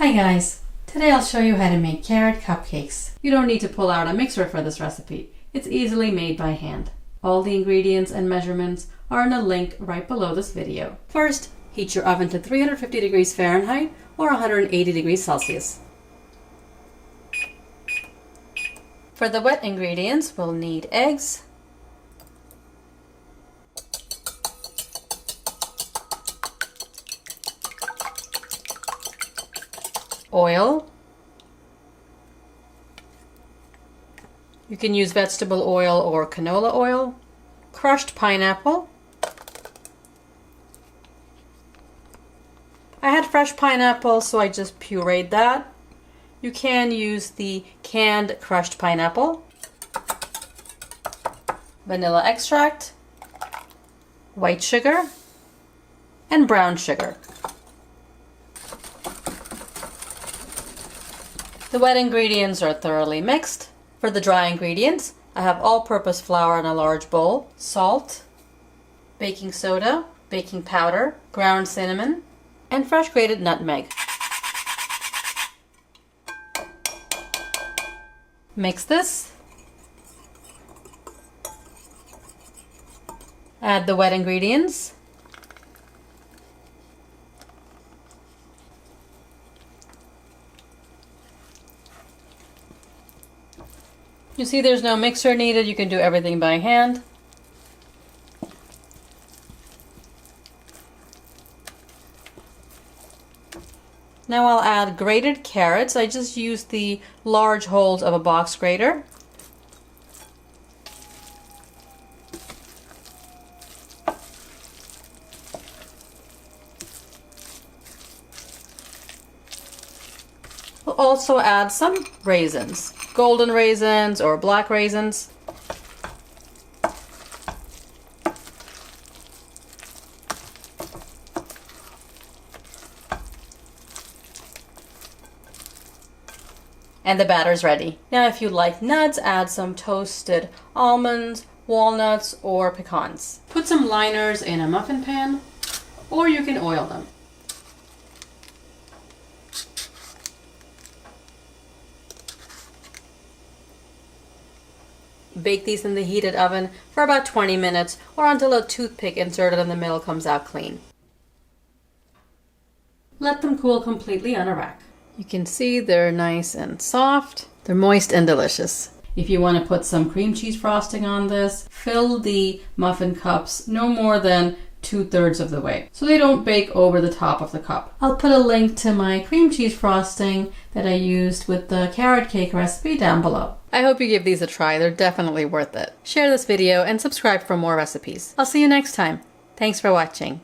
Hi guys! Today I'll show you how to make carrot cupcakes. You don't need to pull out a mixer for this recipe. It's easily made by hand. All the ingredients and measurements are in a link right below this video. First, heat your oven to 350 degrees Fahrenheit or 180 degrees Celsius. For the wet ingredients, we'll need eggs, oil. You can use vegetable oil or canola oil. Crushed pineapple. I had fresh pineapple, so I just pureed that. You can use the canned crushed pineapple. Vanilla extract, white sugar, and brown sugar. The wet ingredients are thoroughly mixed. For the dry ingredients, I have all-purpose flour in a large bowl, salt, baking soda, baking powder, ground cinnamon, and fresh grated nutmeg. Mix this. Add the wet ingredients. You see there's no mixer needed, you can do everything by hand. Now I'll add grated carrots. I just used the large holes of a box grater. We'll also add some raisins, golden raisins or black raisins. And the batter's ready. Now if you like nuts, add some toasted almonds, walnuts, or pecans. Put some liners in a muffin pan, or you can oil them. Bake these in the heated oven for about 20 minutes or until a toothpick inserted in the middle comes out clean. Let them cool completely on a rack. You can see they're nice and soft. They're moist and delicious. If you want to put some cream cheese frosting on this, fill the muffin cups no more than 2/3 of the way, so they don't bake over the top of the cup. I'll put a link to my cream cheese frosting that I used with the carrot cake recipe down below. I hope you give these a try. They're definitely worth it. Share this video and subscribe for more recipes. I'll see you next time. Thanks for watching.